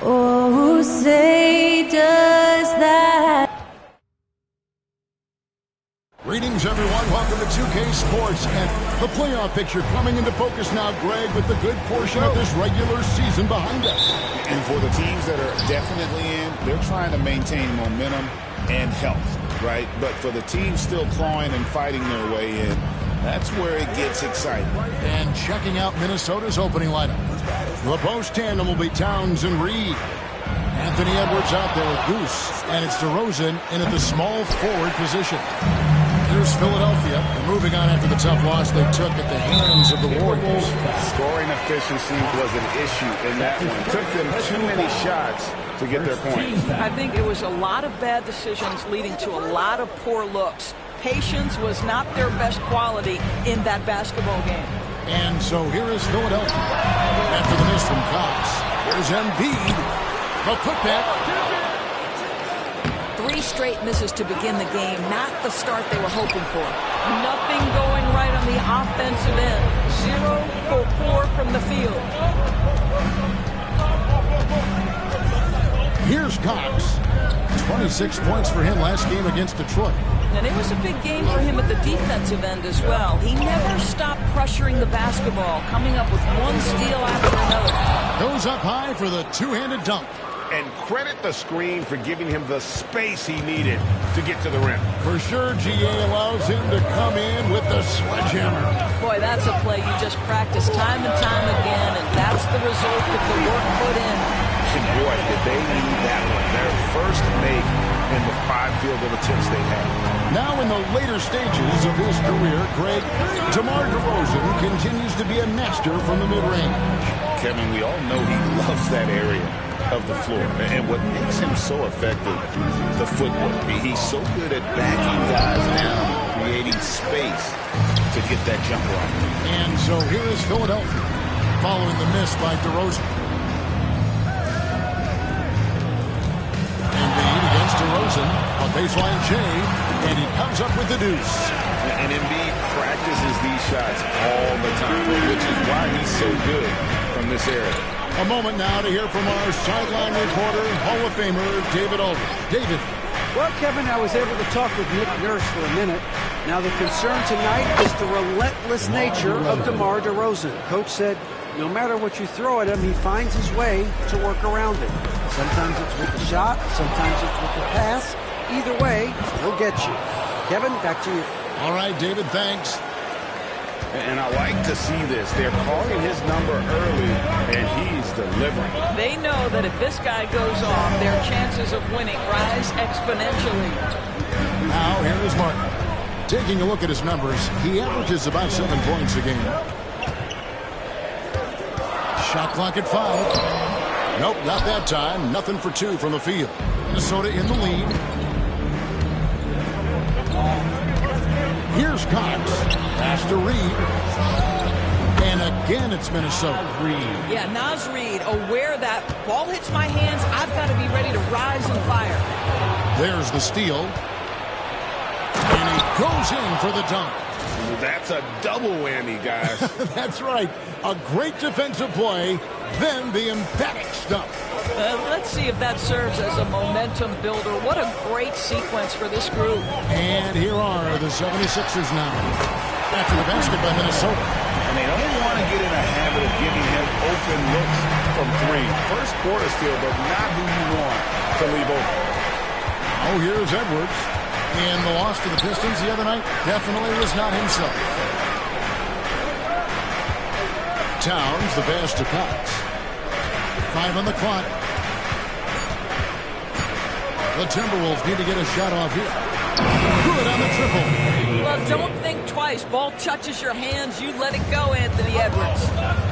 Oh, say does that. Greetings, everyone. Welcome to 2K Sports. And the playoff picture coming into focus now, Greg, with the good portion of this regular season behind us. And for the teams that are definitely in, they're trying to maintain momentum and health, right? But for the teams still clawing and fighting their way in, that's where it gets exciting. And checking out Minnesota's opening lineup. The post tandem will be Towns and Reed. Anthony Edwards out there with Goose. And it's DeRozan in at the small forward position. Here's Philadelphia, moving on after the tough loss they took at the hands of the Warriors. Scoring efficiency was an issue in that one. Took them too many shots to get their points. I think it was a lot of bad decisions leading to a lot of poor looks. Patience was not their best quality in that basketball game. And so here is Philadelphia. After the miss from Cox, here's Embiid. A putback. 3 straight misses to begin the game. Not the start they were hoping for. Nothing going right on the offensive end. 0 for 4 from the field. Here's Cox. 26 points for him last game against Detroit. And it was a big game for him at the defensive end as well. He never stopped pressuring the basketball, coming up with one steal after another. Goes up high for the two-handed dunk. And credit the screen for giving him the space he needed to get to the rim. For sure, GA allows him to come in with the sledgehammer. Boy, that's a play you just practice time and time again, and that's the result of the work put in. And boy, did they need that one. Their first make in the 5 field goal attempts they had. Now in the later stages of his career, Greg, DeMar DeRozan continues to be a master from the mid-range. Kevin, we all know he loves that area of the floor. And what makes him so effective, the footwork. He's so good at backing guys down, creating space to get that jumper on. And so here is Philadelphia, following the miss by DeRozan. Embiid against DeRozan, a baseline J, and he comes up with the deuce. And Embiid practices these shots all the time, which is why he's so good from this area. A moment now to hear from our sideline reporter, Hall of Famer David Aldridge. David. Well, Kevin, I was able to talk with Nick Nurse for a minute. Now, the concern tonight is the relentless nature of DeMar DeRozan. Coach said no matter what you throw at him, he finds his way to work around it. Sometimes it's with the shot, sometimes it's with the pass. Either way, he'll get you. Kevin, back to you. All right, David, thanks. And I like to see this. They're calling his number early, and he's delivering. They know that if this guy goes off, their chances of winning rise exponentially. Now, here is Martin. Taking a look at his numbers, he averages about 7 points a game. Shot clock at 5. Nope, not that time. Nothing for 2 from the field. Minnesota in the lead. Here's Cox. Pass to Reed. And again, it's Minnesota. Reed. Yeah, Naz Reed, aware that ball hits my hands, I've got to be ready to rise and fire. There's the steal. And he goes in for the dunk. That's a double whammy, guys. That's right. A great defensive play, then the emphatic stuff. Let's see if that serves as a momentum builder. What a great sequence for this group. And here are the 76ers now. After the basket by Minnesota. And they don't want to get in a habit of giving him open looks from 3. First quarter steal, but not who you want to leave open. Oh, here's Edwards. And the loss to the Pistons the other night definitely was not himself. Towns, the pass to Cox. 5 on the clock. The Timberwolves need to get a shot off here. Good on the triple. Well, don't think twice. Ball touches your hands, you let it go, Anthony Edwards.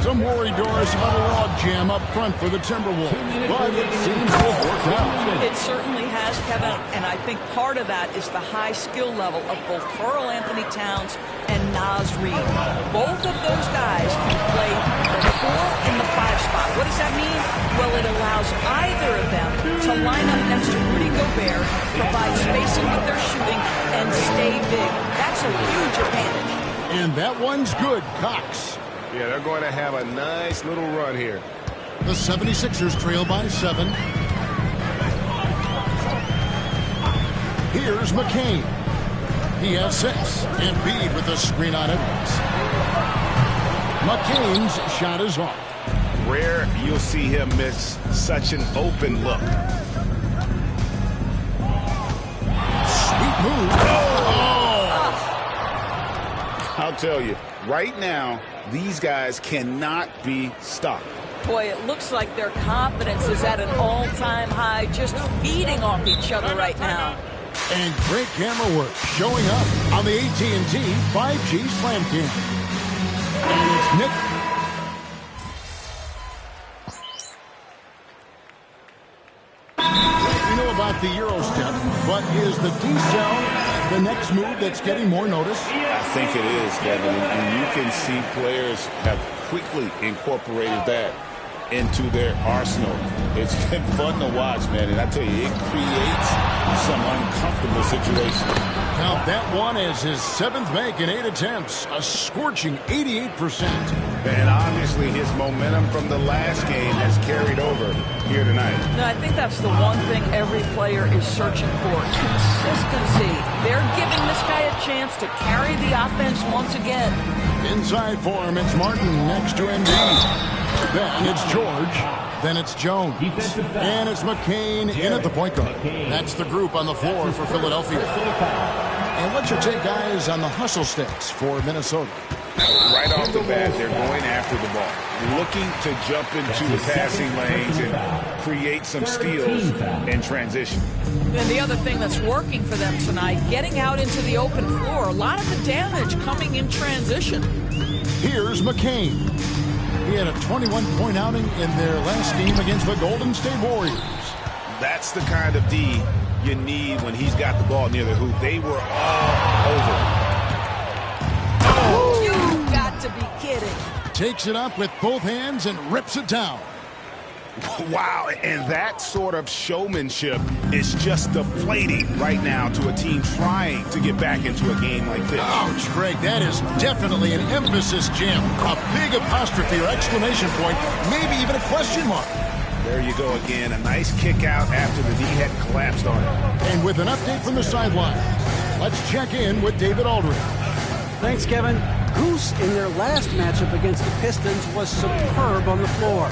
Some worried doors about a log jam up front for the Timberwolves, but it seems to have worked out. It certainly has, Kevin, and I think part of that is the high skill level of both Karl Anthony Towns and Naz Reid. Both of those guys can play the 4 and the 5 spot. What does that mean? Well, it allows either of them to line up next to Rudy Gobert, provide spacing with their shooting, and stay big. That's a huge advantage. And that one's good, Cox. Yeah, they're going to have a nice little run here. The 76ers trail by 7. Here's McCain. He has 6. Embiid with a screen on Edwards. McCain's shot is off. Rare you'll see him miss such an open look. Sweet move. Oh! I'll tell you, right now, these guys cannot be stopped. Boy, it looks like their confidence is at an all-time high, just feeding off each other right now. And great camera work showing up on the AT&T 5G Slam Cam. And it's Nick. We know about the Euro step, but is the D-cell the next move that's getting more notice? I think it is, Kevin, and you can see players have quickly incorporated that into their arsenal. It's been fun to watch, man, and I tell you, it creates some uncomfortable situations. Count that one as his 7th make in 8 attempts, a scorching 88%. And obviously his momentum from the last game has carried over here tonight. No, I think that's the one thing every player is searching for, consistency. They're giving this guy a chance to carry the offense once again. Inside for him, it's Martin next to Embiid. Then it's George. Then it's Jones. And it's McCain in at the point guard. That's the group on the floor for Philadelphia. And what's your take, guys, on the hustle sticks for Minnesota? Right off the bat, they're going after the ball, looking to jump into the passing lanes and create some steals in transition. And the other thing that's working for them tonight, getting out into the open floor, a lot of the damage coming in transition. Here's McCain. He had a 21-point outing in their last game against the Golden State Warriors. That's the kind of D you need when he's got the ball near the hoop. They were all over. You've got to be kidding. Takes it up with both hands and rips it down. Wow, and that sort of showmanship is just deflating right now to a team trying to get back into a game like this. Ouch, Greg, that is definitely an emphasis jam. A big apostrophe or exclamation point, maybe even a question mark. There you go again, a nice kick out after the D had collapsed on it. And with an update from the sideline, let's check in with David Aldridge. Thanks, Kevin. Goose, in their last matchup against the Pistons, was superb on the floor.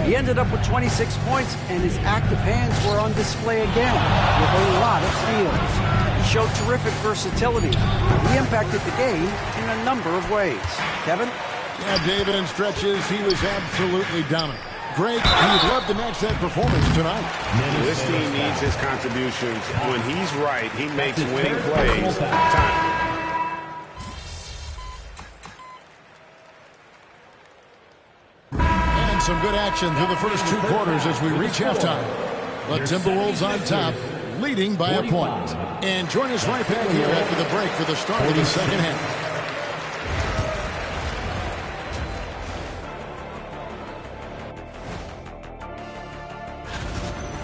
He ended up with 26 points, and his active hands were on display again with a lot of steals. He showed terrific versatility. He impacted the game in a number of ways. Kevin? Yeah, David, in stretches, he was absolutely dominant. Greg, he'd love to match that performance tonight. This team needs his contributions. When he's right, he makes winning plays. Time. Some good action through the first 2 quarters as we reach halftime. The Timberwolves on top, leading by a point. And join us right back here after the break for the start of the second half.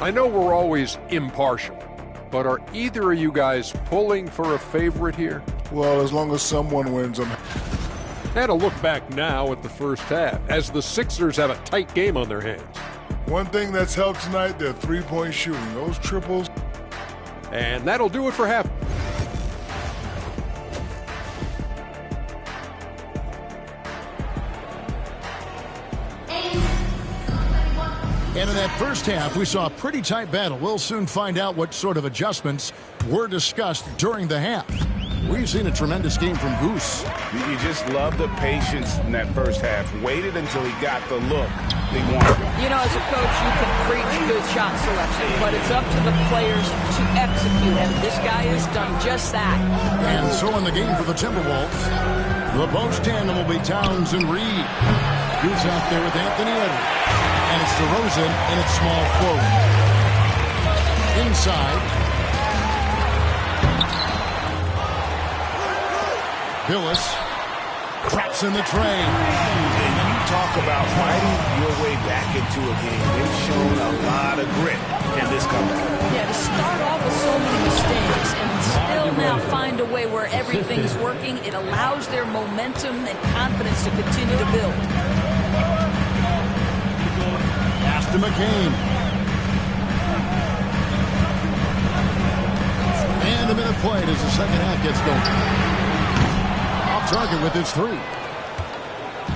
I know we're always impartial, but are either of you guys pulling for a favorite here? Well, as long as someone wins, I'm... And a look back now at the first half, as the Sixers have a tight game on their hands. One thing that's helped tonight, their three-point shooting. Those triples. And that'll do it for half. And in that first half, we saw a pretty tight battle. We'll soon find out what sort of adjustments were discussed during the half. We've seen a tremendous game from Goose. You just love the patience in that first half. Waited until he got the look he wanted. You know, as a coach, you can preach good shot selection, but it's up to the players to execute, and this guy has done just that. And so in the game for the Timberwolves, the post tandem will be Towns and Reed. Goose out there with Anthony Edwards. And it's DeRozan in its small forward. Inside. Billis traps in the train. And you talk about fighting your way back into a game. They've shown a lot of grit in this comeback. Yeah, to start off with so many mistakes and still now find a way where everything's working, it allows their momentum and confidence to continue to build. Pass to McCain. And a minute played as the second half gets going. Target with his three.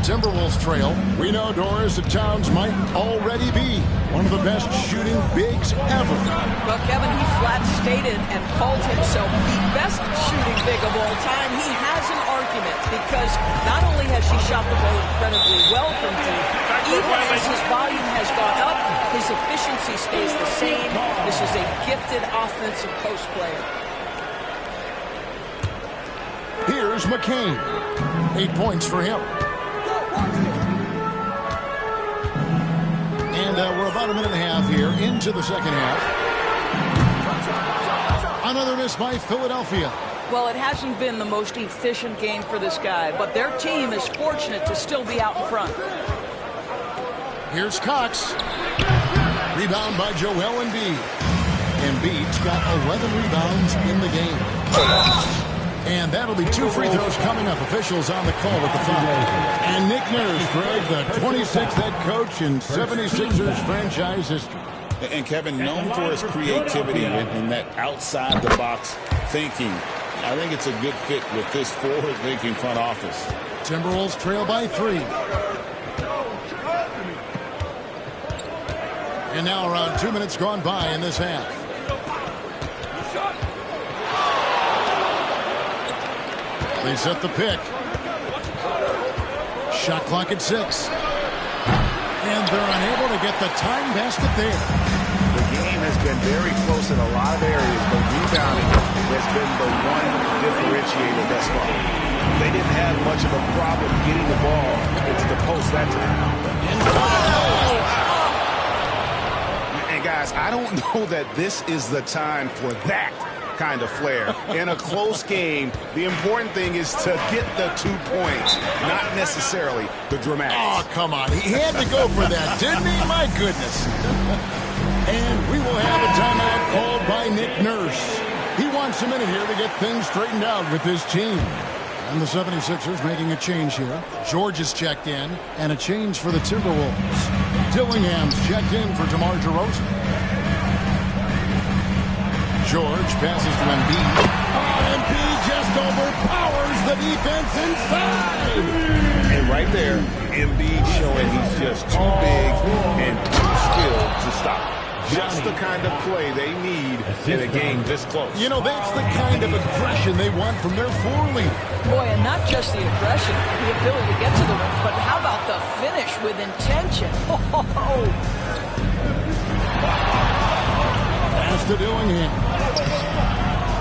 Timberwolves trail. We know Doris that Towns might already be one of the best shooting bigs ever. Well, Kevin, he flat stated and called himself the best shooting big of all time. He has an argument because not only has she shot the ball incredibly well from deep, even as his volume has gone up, his efficiency stays the same. This is a gifted offensive post player. Here's McCain. 8 points for him. And we're about a minute and a half here into the second half. Another miss by Philadelphia. Well, it hasn't been the most efficient game for this guy, but their team is fortunate to still be out in front. Here's Cox. Rebound by Joel Embiid. Embiid's got 11 rebounds in the game. And that'll be 2 free throws coming up. Officials on the call with the foul. And Nick Nurse, Greg, the 26th head coach in 76ers franchise history. And Kevin, known for his creativity and that outside-the-box thinking. I think it's a good fit with this forward-thinking front office. Timberwolves trail by 3. And now around 2 minutes gone by in this half. They set the pick. Shot clock at 6. And they're unable to get the time basket there. The game has been very close in a lot of areas, but rebounding has been the one differentiator thus far. They didn't have much of a problem getting the ball into the post that time. And guys, I don't know that this is the time for that kind of flair. In a close game, the important thing is to get the 2 points, not necessarily the dramatics. Oh, come on. He had to go for that, didn't he? My goodness. And we will have a timeout called by Nick Nurse. He wants a minute here to get things straightened out with his team. And the 76ers making a change here. George is checked in, and a change for the Timberwolves. Dillingham's checked in for DeMar DeRozan. George passes to Embiid. Oh, Embiid just overpowers the defense inside. And right there, Embiid showing he's just too big and too skilled to stop. Just the kind of play they need in a game this close. You know, that's the kind of aggression they want from their floor leader. Boy, and not just the aggression, the ability to get to the rim, but how about the finish with intention? Pass to Dillingham.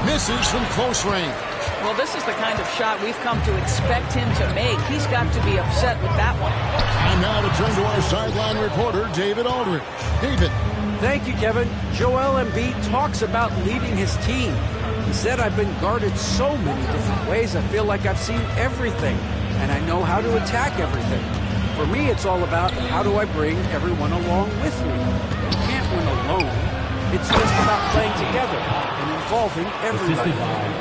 Misses from close range. Well, this is the kind of shot we've come to expect him to make. He's got to be upset with that one. And now to turn to our sideline reporter, David Aldridge. David. Thank you, Kevin. Joel Embiid talks about leading his team. He said, I've been guarded so many different ways. I feel like I've seen everything, and I know how to attack everything. For me, it's all about how do I bring everyone along with me. You can't win alone. It's just about playing together and involving everybody.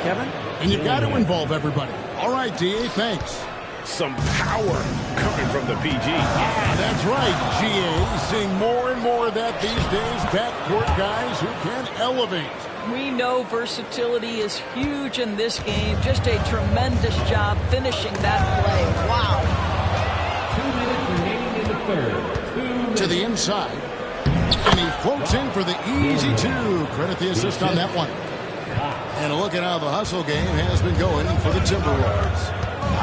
Kevin? And you've got to involve everybody. All right, D.A., thanks. Some power coming from the PG. Ah, that's right, G.A. Seeing more and more of that these days. Backcourt guys who can elevate. We know versatility is huge in this game. Just a tremendous job finishing that play. Wow. 2 minutes remaining in the third. To the inside. And he floats in for the easy 2. Credit the assist on that one. And a look at how the hustle game has been going for the Timberwolves.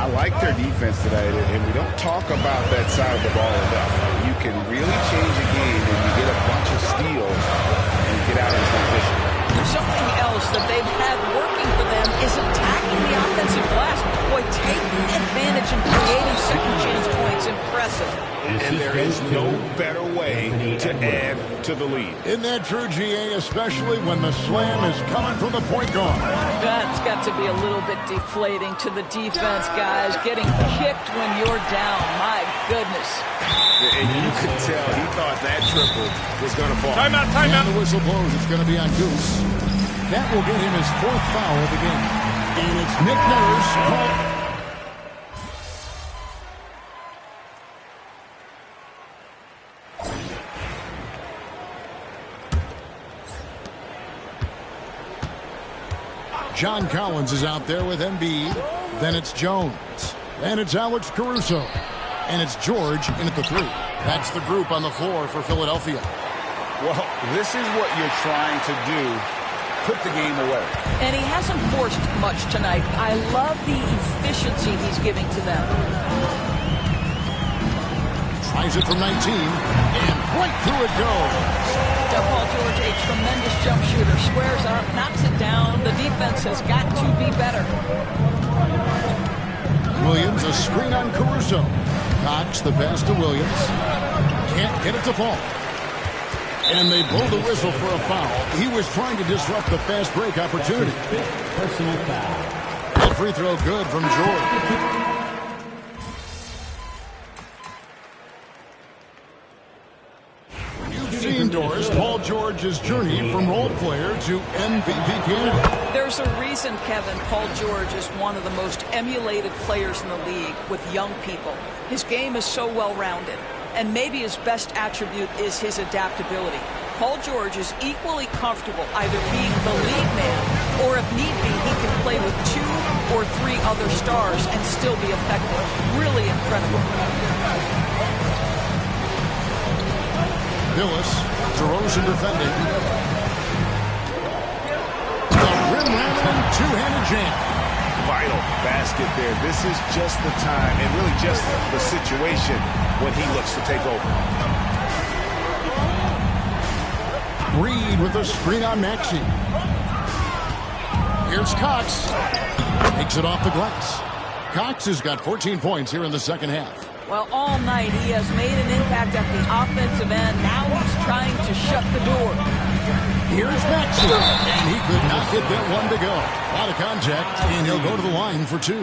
I like their defense tonight, and we don't talk about that side of the ball enough. You can really change a game when you get a bunch of steals and get out in transition. Something else that they've had working for them is attacking the offensive glass. Boy, taking advantage and creating second chance points, impressive. And there is no better way to add to the lead. Isn't that true, GA, especially when the slam is coming from the point guard? That's got to be a little bit deflating to the defense, guys. Getting kicked when you're down. My goodness. And you could tell he thought that triple was going to fall. Timeout. And the whistle blows. It's going to be on Goose. That will get him his 4th foul of the game. And it's Nick Nurse called. John Collins is out there with Embiid. Then it's Jones. Then it's Alex Caruso. And it's George in at the 3. That's the group on the floor for Philadelphia. Well, this is what you're trying to do. Put the game away. And he hasn't forced much tonight. I love the efficiency he's giving to them. Tries it from 19. And right through it goes. Paul George, a tremendous jump shooter. Squares up, knocks it down. The defense has got to be better. Williams, a screen on Caruso. Cox, the pass to Williams. Can't get it to fall. And they blow the whistle for a foul. He was trying to disrupt the fast break opportunity. Personal foul. That free throw good from George. Doors, Paul George's journey from role player to MVP candidate. There's a reason, Kevin, Paul George is one of the most emulated players in the league with young people. His game is so well-rounded, and maybe his best attribute is his adaptability. Paul George is equally comfortable either being the lead man, or if need be, he can play with 2 or 3 other stars and still be effective. Really incredible. Billis, DeRozan defending. The rim ramming two-handed jam. Vital basket there. This is just the time and really just the situation when he looks to take over. Reed with a screen on Maxey. Here's Cox. Takes it off the glass. Cox has got 14 points here in the second half. Well, all night he has made an impact at the offensive end. Now he's trying to shut the door. Here's Maxey, and he could not get that one to go. A lot of contact, and he'll go to the line for 2.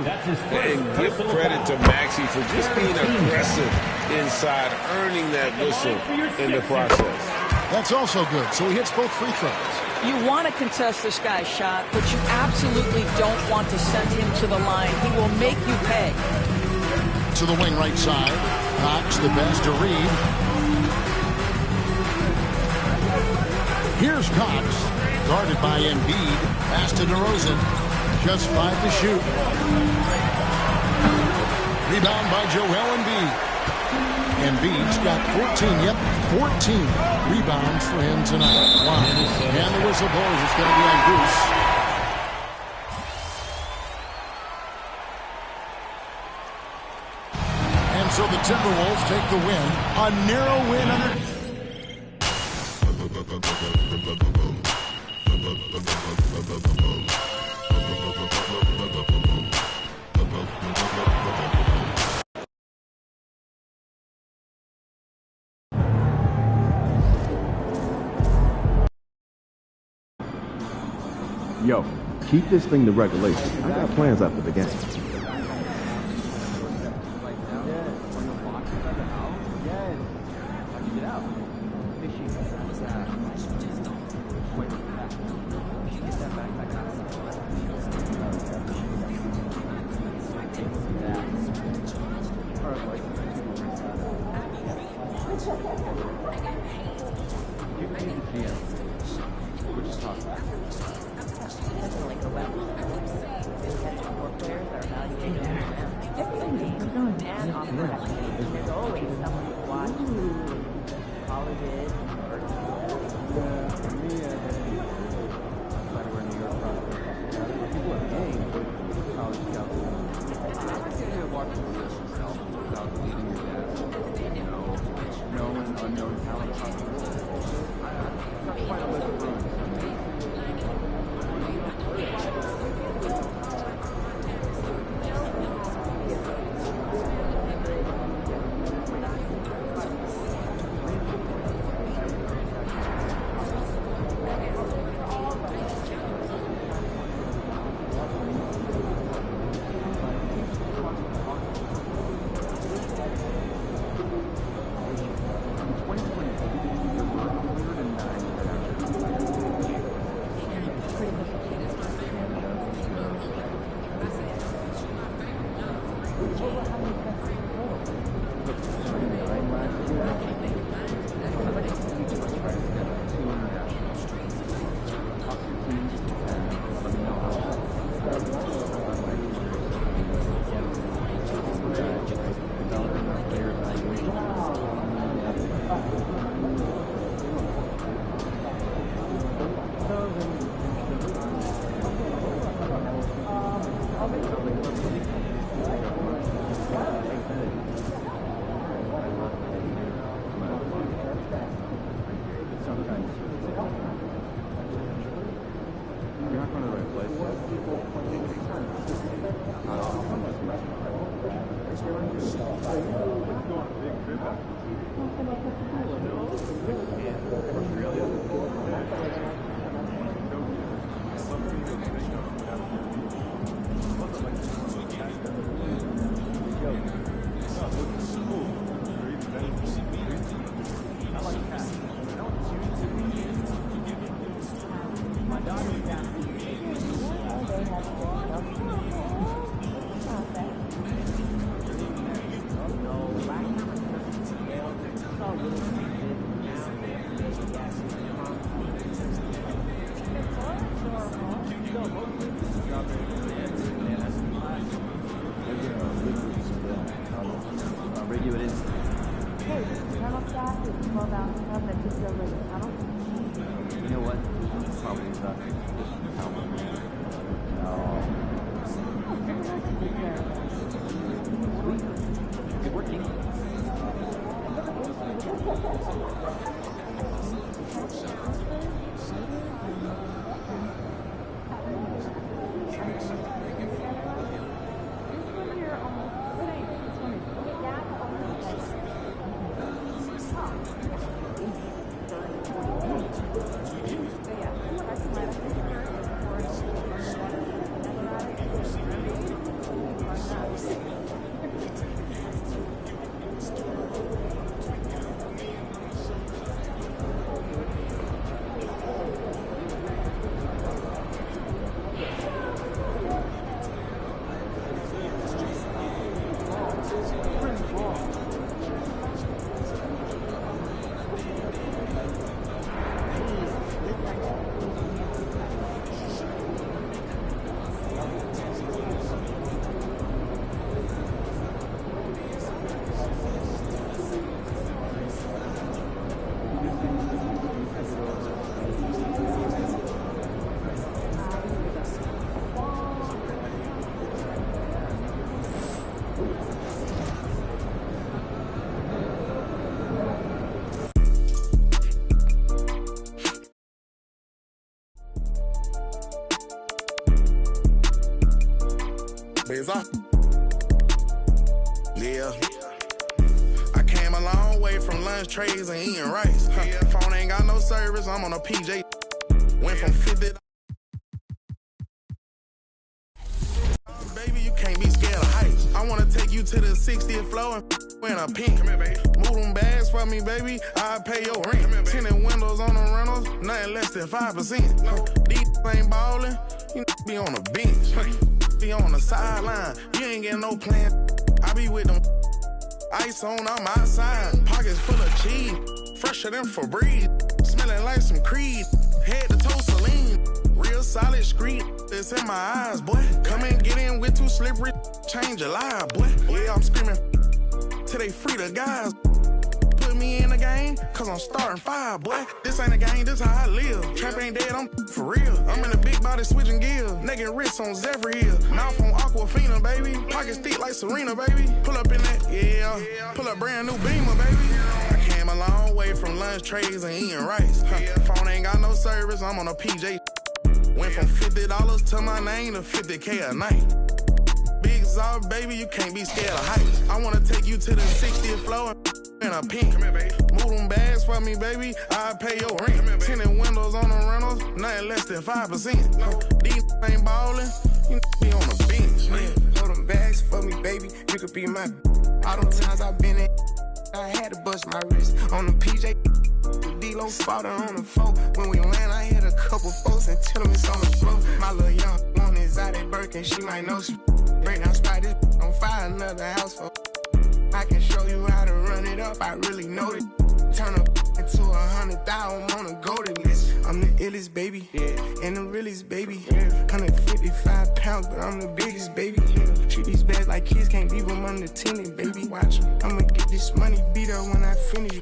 And give credit to Maxey for just being aggressive inside, earning that whistle in the process. That's also good, so he hits both free throws. You want to contest this guy's shot, but you absolutely don't want to send him to the line. He will make you pay. To the wing right side. Cox, the pass to Reed. Here's Cox. Guarded by Embiid. Pass to DeRozan. Just 5 to shoot. Rebound by Joel Embiid. Embiid's got 14 rebounds for him tonight. Wow. And the whistle blows. It's going to be on Goose. So the Timberwolves take the win. A narrow win under... Yo, keep this thing to regulation. I got plans after the game. Yeah. I came a long way from lunch trays and eating rice. Phone ain't got no service, I'm on a PJ. Went from 50. Baby, you can't be scared of heights. I wanna take you to the 60th floor and in a pink. Come here, baby. Move them bags for me, baby. I'll pay your rent. Tinted windows on the rentals, nothing less than 5%. These ain't ballin', you be on the bench. Be on the sideline, you ain't getting no plan. I be with them. Ice on, I'm outside. Pockets full of cheese. Fresher than Febreze. Smelling like some Creed. Head to toe Celine. Real solid street. It's in my eyes, boy. Come and get in with too slippery. Change your life, boy. Yeah, I'm screaming till they free the guys. Put me in the game, cause I'm starting 5, boy. This ain't a game, this how I live. Trap ain't dead, I'm for real. I'm in a big body switching gears. Naked wrists on Zephyr Hill. Mouth on Aquafina, baby. Pockets thick like Serena, baby. Pull up in that, yeah. Pull up brand new Beamer, baby. I came a long way from lunch trays and eating rice. Phone ain't got no service, I'm on a PJ. Went from $50 to my name to $50K a night. Big Zod, baby, you can't be scared of heights. I wanna take you to the 60th floor in a pink. Come here, baby. Move them bags for me, baby. I'll pay your rent. Tinted windows on the rentals, nothing less than 5%. These ain't ballin', you be on the bench. Hold them bags for me, baby. You could be my. All them times I've been in, I had to bust my wrist on the PJ. D-Lo fought her on the floor. When we land, I hit a couple folks and tell them it's on the floor. My little young one is out at Birkin, she might know she break down spot this on fire, another house for. I can show you how to run it up, I really know it. Turn up into 100,000 on a golden list. I'm the illest baby, and the realest baby. 155 pounds, but I'm the biggest baby. Treat these bags like kids, can't leave them unattended, baby. Watch, I'ma get this money beat up when I finish.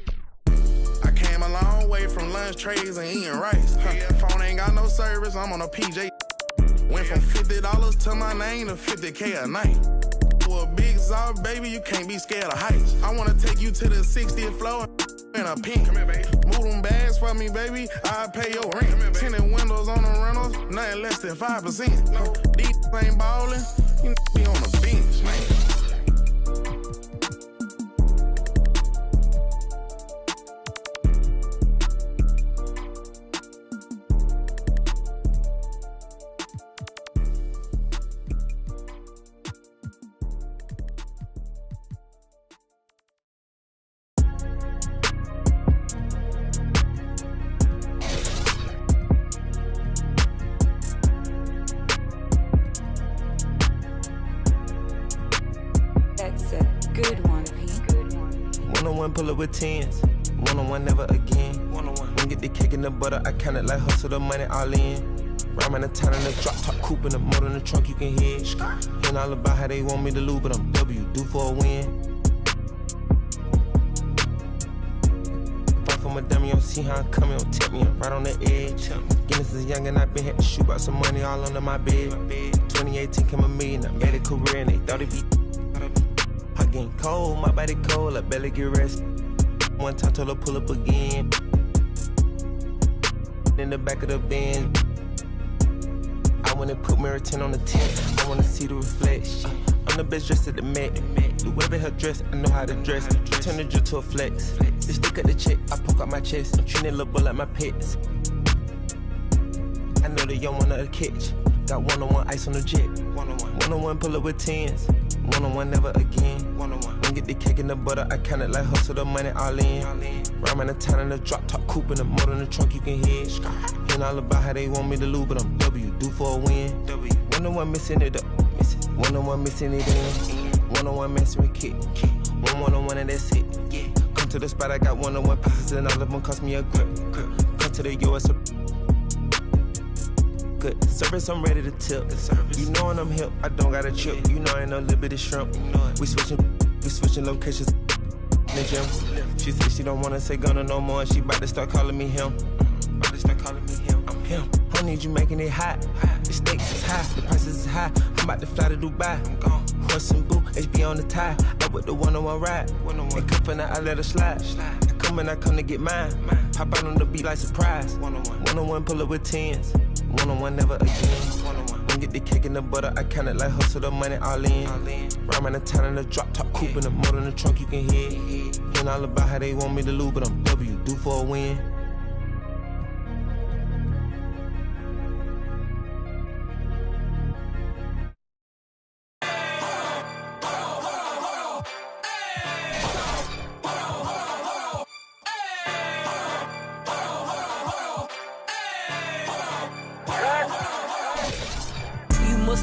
I came a long way from lunch trays and eating rice. Phone ain't got no service, I'm on a PJ. Went from $50 to my name to $50K a night. For a big Zod, baby, you can't be scared of heights. I wanna take you to the 60th floor in a pink. Come here, baby. Move them bags for me, baby. I'll pay your rent. Tinted windows on the rentals, nothing less than 5%. These ain't ballin', you be on the bench, man. One-on-one, pull up with tens. One-on-one, never again. One-on-one, get the cake and the butter. I count it like hustle, the money all in. Rhyme in the town in the drop top coupe in the motor in the trunk, you can hear. Hearing all about how they want me to lose, but I'm W, due for a win. Fight for my dummy, you don't see how I'm coming, don't tip me, I'm right on the edge. Guinness is young and I been had to shoot out some money all under my bed. 2018 came a million, I made a career and they thought it'd be. I getting cold, my body cold, I barely get rest. One time told her pull up again. In the back of the Benz. I wanna put mirror 10 on the tent. I wanna see the reflection. I'm the best dressed at the Met. The whatever her dress, I know how to dress. Turn the drill to a flex. They stick at the check, I poke out my chest. I'm treating that little boy like my pets. I know they don't wanna catch. Got one-on-one ice on the jet. One-on-one, pull up with tens. One-on-one, never again. One-on-one, get the cake and the butter. I count it like hustle, the money all in. Rhyme in the town in the drop top coupe in the motor in the trunk, you can hear. Hearing all about how they want me to lose, but I'm W, due for a win. One-on-one, missing it up. One-on-one, missing it in. One-on-one, messing with kick. One-on-one, and that's it. Come to the spot, I got one-on-one pieces, and all of them cost me a grip. Come to the US. Good service, I'm ready to tip. You know when I'm hip, I don't got a chip. You know I ain't no little bit of shrimp. We switching locations in the gym. She said she don't wanna say Gunna no more. She about to start calling me him. I'm him. I need you making it hot. The stakes is high, the prices is high. I'm about to fly to Dubai. I'm gone. Horse and boo, HB on the tie. I with the one-on-one ride. Ain't come for now, I let her slide. I come and I come to get mine. Pop out on the beat like surprise. One-on-one, pull up with tens. One-on-one, never again. One get the cake and the butter. I count it like hustle, the money all in. Rhyme in the town in the drop top coupe in the motor in the trunk, you can hear. Hearing all about how they want me to lose, but I'm W, due for a win.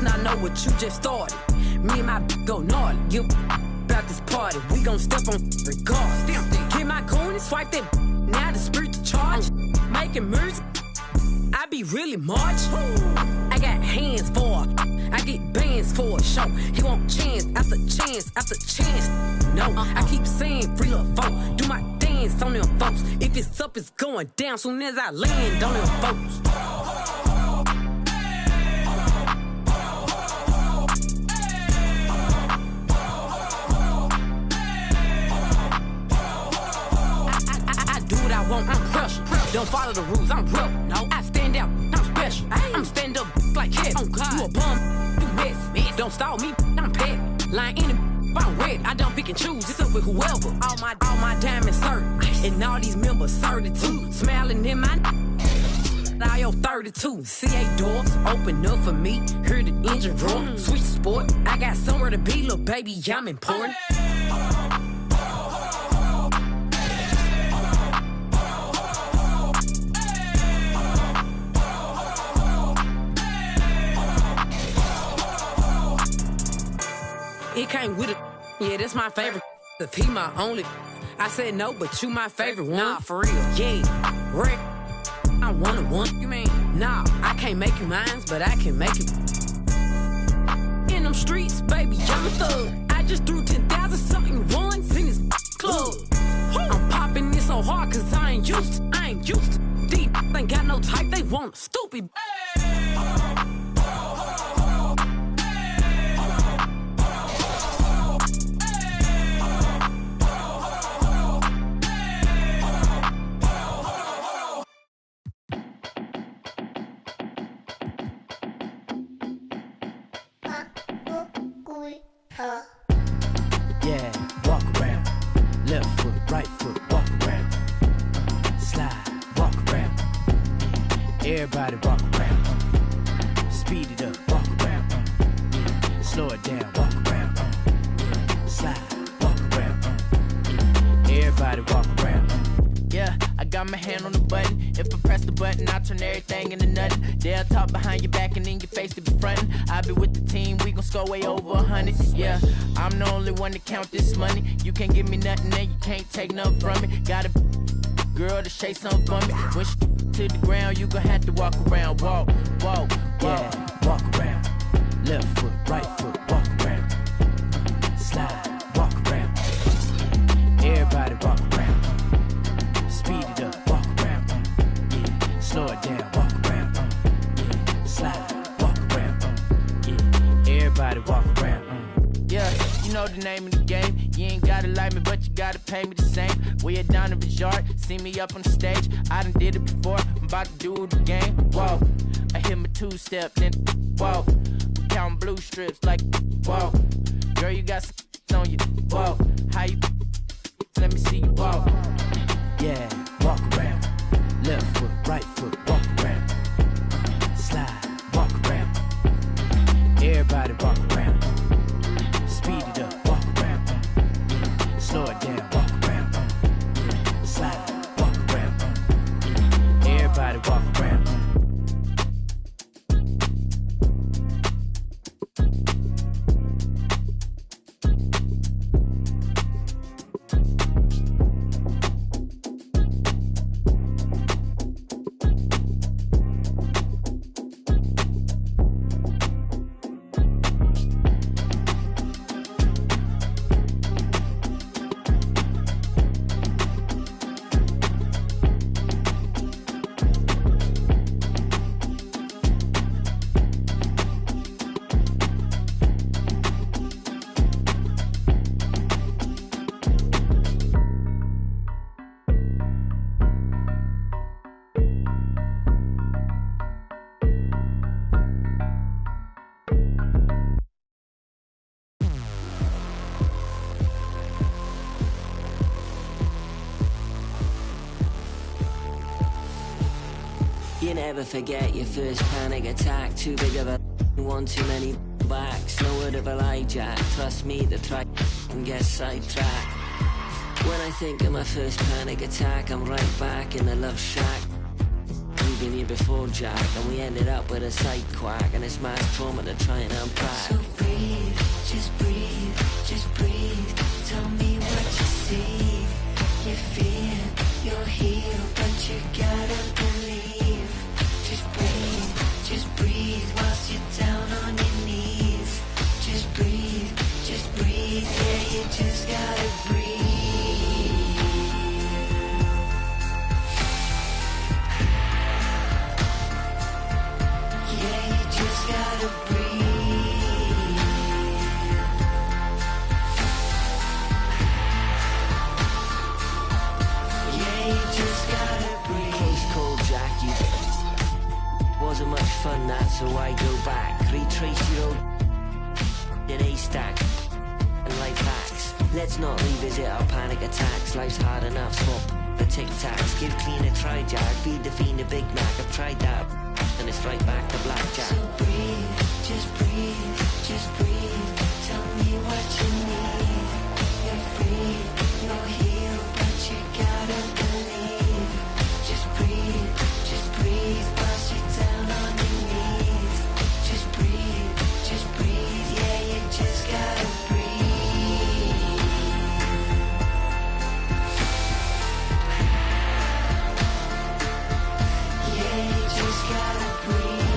Not know what you just started. Me and my go gnarly. You about this party, we gon' step on regardless. Get my coin and swipe that. Now the spirit to charge. Making music, I be really march. I got hands for it. I get bands for a show. He want chance after chance after chance. No, I keep saying free love vote. Do my dance on them folks. If it's up, it's going down soon as I land on them folks. I'm crushing. Don't follow the rules, I'm real. No, I stand out, I'm special. I'm stand up like head. Oh God, you a bum, you mess. Don't stall me, I'm pet. Lying in it, I'm red. I don't pick and choose, it's up with whoever. All my diamonds certain, and all these members 32. Smiling in my now yo 32. CA doors open up for me. Hear the engine roar. Switch sport, I got somewhere to be, little baby. I'm important. It came with it. Yeah, that's my favorite. If he my only, I said no, but you my favorite one. Nah, for real. Yeah, Rick, I one. You mean? Nah, I can't make you mine, but I can make it. In them streets, baby, I'm a thug. I just threw 10,000 something ones in this club. I'm popping this so hard, cause I ain't used to. Deep, ain't got no type, they want stupid. Yeah, walk around. Left foot, right foot, walk around. Slide, walk around. Everybody walk around. Speed it up, walk around. Slow it down, walk around. Slide, walk around. Everybody walk around. Yeah, I got got my hand on the button. If I press the button, I turn everything into nothing. They'll talk behind your back and in your face to be frontin'. I be with the team, we gon' score way over 100. Yeah, I'm the only one to count this money. You can't give me nothing and you can't take nothing from me. Got a girl to shake something for me. When she to the ground, you gon' have to walk around. Walk, walk, walk. Yeah, walk around. Left foot, right foot, walk around. Slide, walk around. Everybody walk around. Speed it up, walk around. Yeah, slow it down, walk around. Yeah, slide, walk around. Yeah, everybody walk around. Yeah, you know the name of the game. You ain't gotta like me, but you gotta pay me the same. We are down in the yard, see me up on the stage. I done did it before, I'm about to do it again. Whoa, I hit my two-step, then whoa. I'm counting blue strips like whoa. Girl, you got some on you. Whoa, how you? Let me see you walk. Yeah, walk around. Left foot, right foot, walk around. Slide, walk around. Everybody walk around. Speed it up, walk around. Slow it down, walk around. Slide, walk around. Everybody walk around. You never forget your first panic attack. Too big of a one, too many backs. No word of a lie, Jack. Trust me to try and get sidetracked. When I think of my first panic attack, I'm right back in the love shack. We've been here before, Jack, and we ended up with a side quack, and it's mass trauma to try and unpack. So breathe, just breathe, just breathe. Tell me what you see. You feel you're here, but you gotta believe. Just breathe whilst you're down on your knees. Just breathe, yeah, you just gotta breathe. Yeah, you just gotta breathe. Yeah, you just gotta breathe. Close call, Jack, you wasn't much fun that, so I go back. Retrace your old in a stack and life hacks. Let's not revisit our panic attacks. Life's hard enough, swap the tic-tacs. Give clean a try, Jack. Feed the fiend a Big Mac. I've tried that, and it's right back to blackjack. So breathe, just breathe, just breathe. Tell me what you need. You're free, you're here, but you gotta believe. Just breathe, whilst you're down on your knees. Just breathe, yeah, you just gotta breathe. Yeah, you just gotta breathe.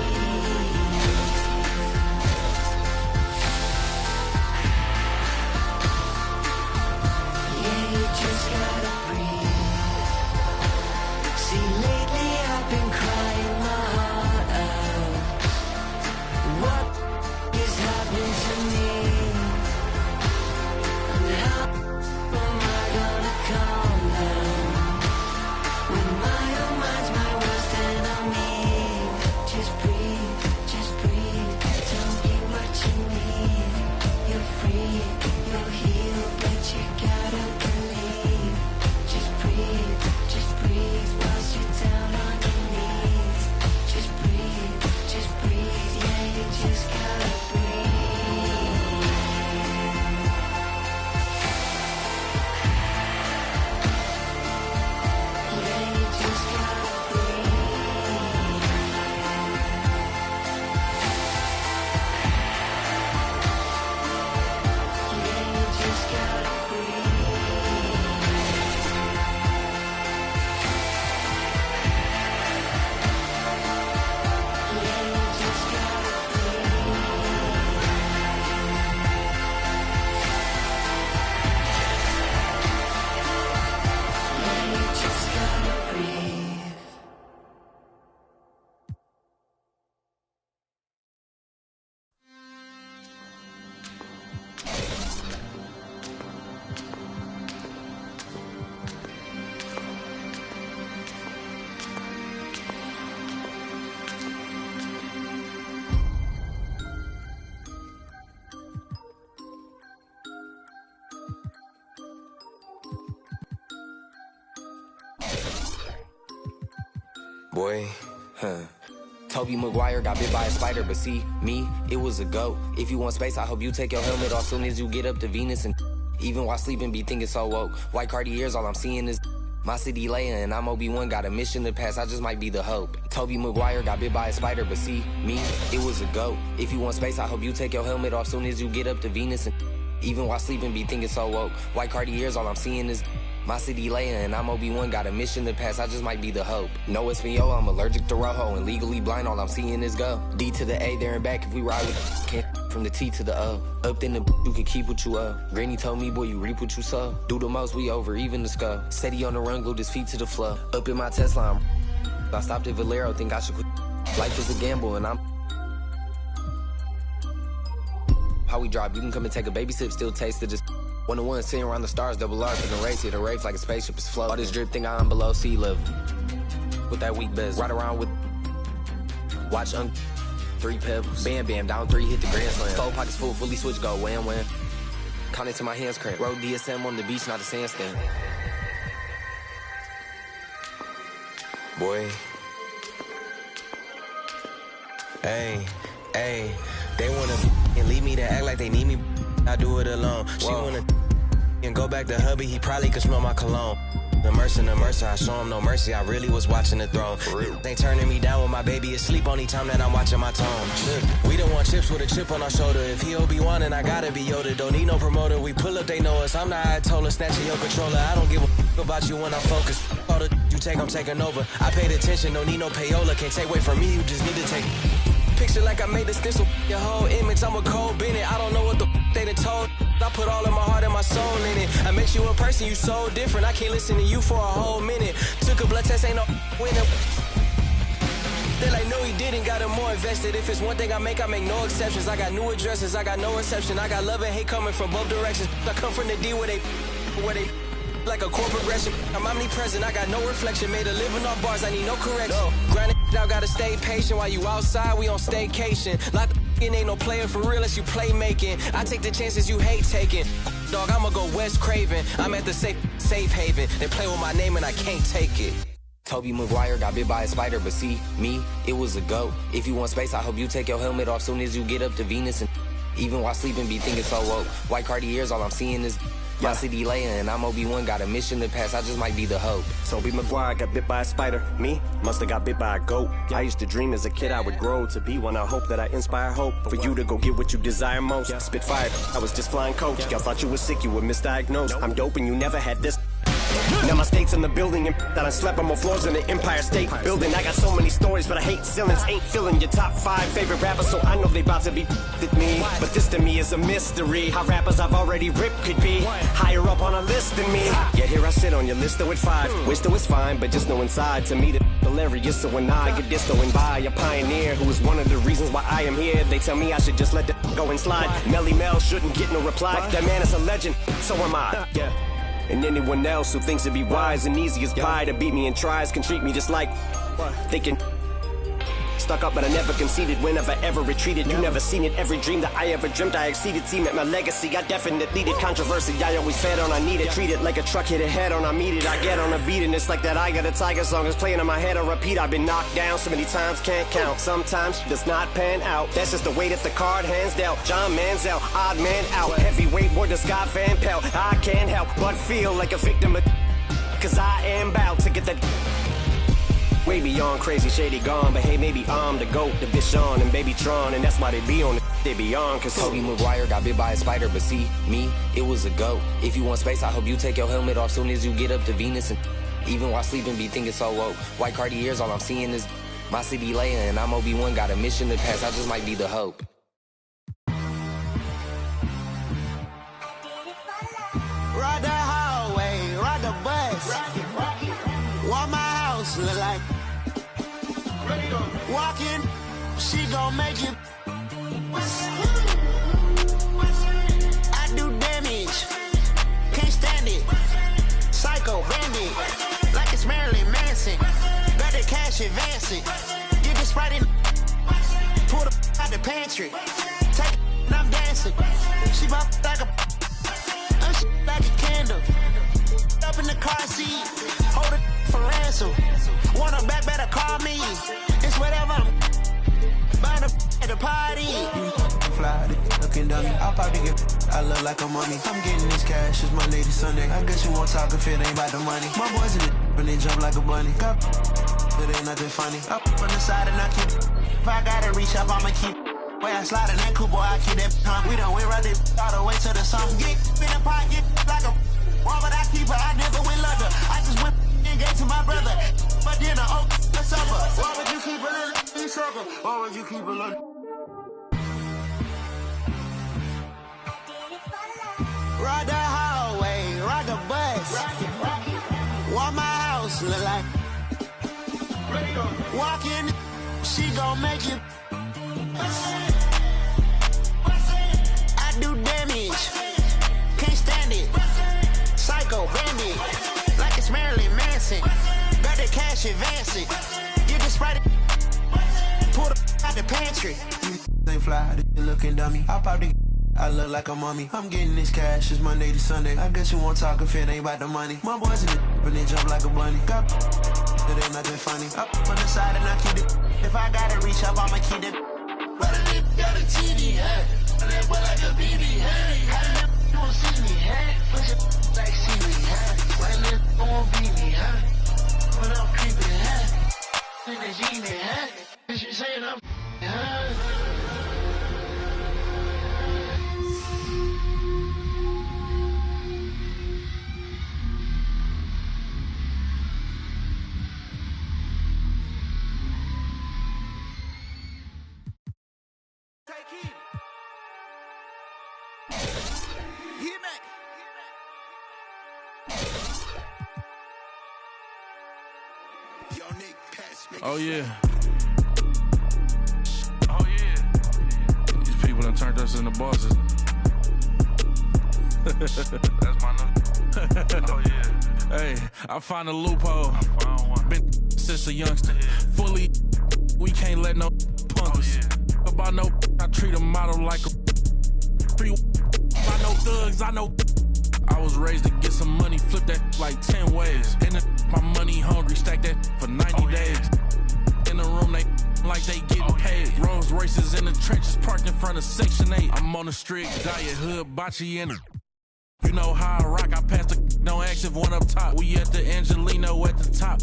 Boy, Tobey Maguire got bit by a spider, but see, me, it was a goat. If you want space, I hope you take your helmet off soon as you get up to Venus. And even while sleeping, be thinking so woke. White Cartiers, all I'm seeing is my city Leia, and I'm Obi-Wan, got a mission to pass, I just might be the hope. Tobey Maguire got bit by a spider, but see, me, it was a goat. If you want space, I hope you take your helmet off soon as you get up to Venus. And even while sleeping, be thinking so woke. White Cartiers, all I'm seeing is my city Leia, and I'm Obi-Wan, got a mission to pass, I just might be the hope. No Espanol, I'm allergic to Rojo, and legally blind, all I'm seeing is go. D to the A, there and back, if we ride with can't from the T to the O. Up in the you can keep what you owe. Granny told me, boy, you reap what you sow. Do the most, we over, even the skull. Steady on the run, glued his feet to the floor. Up in my Tesla, I stopped at Valero, think I should quit. Life is a gamble, and I'm how we drop, you can come and take a baby sip, still taste it, just 1-1, sitting around the stars, double R for the race, hit a race like a spaceship is floating. All this drip thing, I'm below sea level. With that weak best, ride around with, watch 3 pebbles, bam bam, down 3, hit the grand slam. 4 pockets full, fully switch, go wham wham. Count it to my hands cramp. Road DSM on the beach, not a sandstand. Boy. Hey, they wanna and leave me to act like they need me. I do it alone. She wanna and go back to hubby, he probably could smell my cologne. The mercer, I show him no mercy, I really was watching the throne. They turning me down when my baby asleep, only time that I'm watching my tone. We don't want chips with a chip on our shoulder. If he Obi-Wan, then I gotta be Yoda. Don't need no promoter, we pull up, they know us. I'm the Ayatollah, snatching your controller. I don't give a about you when I focus. All the you take, I'm taking over. I paid attention, don't need no payola. Can't take away from me, you just need to take picture like I made the stencil. Your whole image, I'm a cold Bennett. I don't know what the they done told. I put all of my heart and my soul in it. I make you a person, you so different. I can't listen to you for a whole minute. Took a blood test, ain't no winner. They like, no, he didn't, got him more invested. If it's one thing I make no exceptions. I got new addresses, I got no reception. I got love and hate coming from both directions. I come from the D where they like a core progression. I'm omnipresent, I got no reflection. Made a living off bars, I need no correction. Grinding out, gotta stay patient. While you outside, we on staycation. Like ain't no player for real unless you play making. I take the chances you hate taking. Dog, I'ma go West Craven. I'm at the safe haven. They play with my name and I can't take it. Tobey Maguire got bit by a spider, but see, me, it was a goat. If you want space, I hope you take your helmet off soon as you get up to Venus. And even while sleeping, be thinking so woke. White Cartiers, all I'm seeing is my city Leia, and I'm Obi-Wan, got a mission to pass, I just might be the hope. Tobey Maguire got bit by a spider. Me, musta got bit by a goat. I used to dream as a kid I would grow to be one. I hope that I inspire hope for you to go get what you desire most. Spit fire, I was just flying coach. Y'all thought you were sick, you were misdiagnosed. I'm dope and you never had this. Now my state's in the building and that I slept on more floors in the Empire State Building. I got so many stories, but I hate ceilings. Ain't filling your top 5 favorite rappers, so I know they about to be with me. But this to me is a mystery. How rappers I've already ripped could be higher up on a list than me. Yet here I sit on your list with 5. Wish that was fine, but just know inside to me the hilarious. So when I get this going by a pioneer who is one of the reasons why I am here, they tell me I should just let the go and slide. Melly Mel shouldn't get no reply. That man is a legend, so am I. And anyone else who thinks it'd be wise and easy as pie to beat me and tries can treat me just like thinking. Stuck up, but I never conceded whenever ever retreated. You never seen it. Every dream that I ever dreamt, I exceeded. Team at my legacy, I definitely did. Controversy, I always fed on, I need it. Treat it like a truck hit a head on, I meet it. I get on a beat, and it's like that I Got a Tiger song is playing in my head. I repeat, I've been knocked down so many times, can't count. Sometimes does not pan out. That's just the way that the card hands dealt. John Manziel, odd man out. Heavyweight, word to Scott Van Pelt. I can't help but feel like a victim of, cause I am about to get that way beyond crazy, shady, gone. But hey, maybe I'm the GOAT, the bitch on and baby Tron, and that's why they be on the they be on. Cause Tobey Maguire got bit by a spider, but see, me, it was a goat. If you want space, I hope you take your helmet off soon as you get up to Venus. And even while sleeping, be thinking so woke. White Cartiers, all I'm seeing is my city Leia, and I'm Obi-Wan, got a mission to pass, I just might be the hope. Ride the hallway, ride the bus. What my house look like. Walking, she gon' make it. I do damage, can't stand it. Psycho bandit, like it's Marilyn Manson. Got the cash advancing. Get the Sprite in, pull the out the pantry. Take it and I'm dancing. She bop like a like a candle. Up in the car seat, hold it for ransom. cancel. Want a back, better call me. It's whatever. Burn at the party. Fly, looking dummy. I'll probably get. I look like a mummy. I'm getting this cash. It's Monday to Sunday. I guess you won't talk if it ain't about the money. My boys in the when they jump like a bunny. Got it ain't nothing funny. Up from the side and I keep. If I gotta reach up, I'ma keep. Way I slide in that cool boy, I keep that pump. We done went right there all the way to the sun. Get in the pocket like a. Why would I keep her? I never went leather. I just went and gave to my brother. But then the oak the supper. Why would you keep a little sucker? Why would you keep a little? Ride the hallway, ride the bus. What my house look like? Walk in, she gon' make it. I do damage, can't stand it. Psycho bandit, like it's Marilyn Manson. Got the cash advancing. Get the Sprite, pull the out the pantry. Ain't fly, looking dummy. I probably. I look like a mummy. I'm getting this cash. It's Monday to Sunday. I guess you won't talk if it ain't about the money. My boys in the when they jump like a bunny. Got it ain't nothing funny. Up on the side and I keep it. If I gotta reach up, I'ma keep it. But a nigga got a TD hat. That boy like a BB hat. How you won't see me hat? Push it like seaweed hat. Why nigga won't beat me hat? But I'm creeping hat. Nigga genie hat. Cause you saying I'm hat. Oh yeah. Oh yeah. These people done turned us into bosses. That's my number. Oh yeah. Hey, I found a loophole. I found one. Been since a youngster. Fully, we can't let no punk us. About no, I treat a model like a free. I know thugs, I know. I was raised to get some money, flip that like 10 ways. And my money hungry, stack that for 90 days. In the room, they like they getting paid. Rolls Royces in the trenches, parked in front of Section 8. I'm on a strict diet, hood, bocce, and you know how I rock. I pass the don't ask if one up top. We at the Angelino at the top.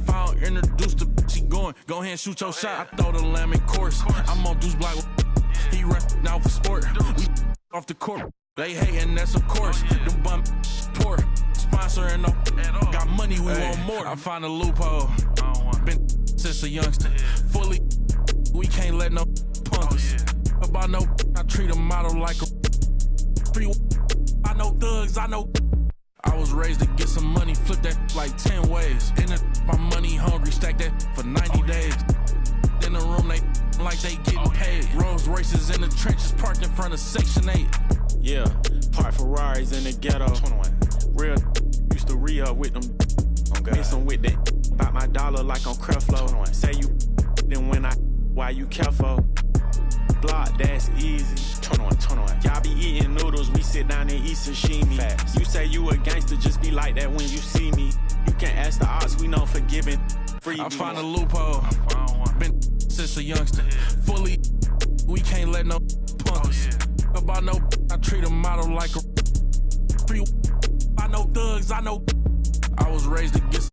Found introduced the she going. Go ahead and shoot your shot. I throw the lamb in course. I'm on Deuce Block. He run now for sport. We off the court. They hating, that's of course. Them bum poor. Sponsoring no. Got money, we want more. I find a loophole. Been since a youngster. Fully, we can't let no punk us. About no, I treat a model like a free. I know thugs, I know. I was raised to get some money, flip that like 10 ways. In my money hungry, stack that for 90 days. In the room, they like they getting paid. Rolls Royces in the trenches, parked in front of Section 8. Yeah, park Ferraris in the ghetto. 21. Real used to re-up with them. Miss them with that. About my dollar like on Creflo. 21. Say you then when I why you careful. Block, that's easy. 21. Y'all be eating noodles, we sit down and eat sashimi. Fast. You say you a gangster, just be like that when you see me. You can't ask the odds, we know forgiving. Free I find a loophole. Been since a youngster. Fully, we can't let no punk us. About no, I treat a model like a free. I know thugs, I know. I was raised to get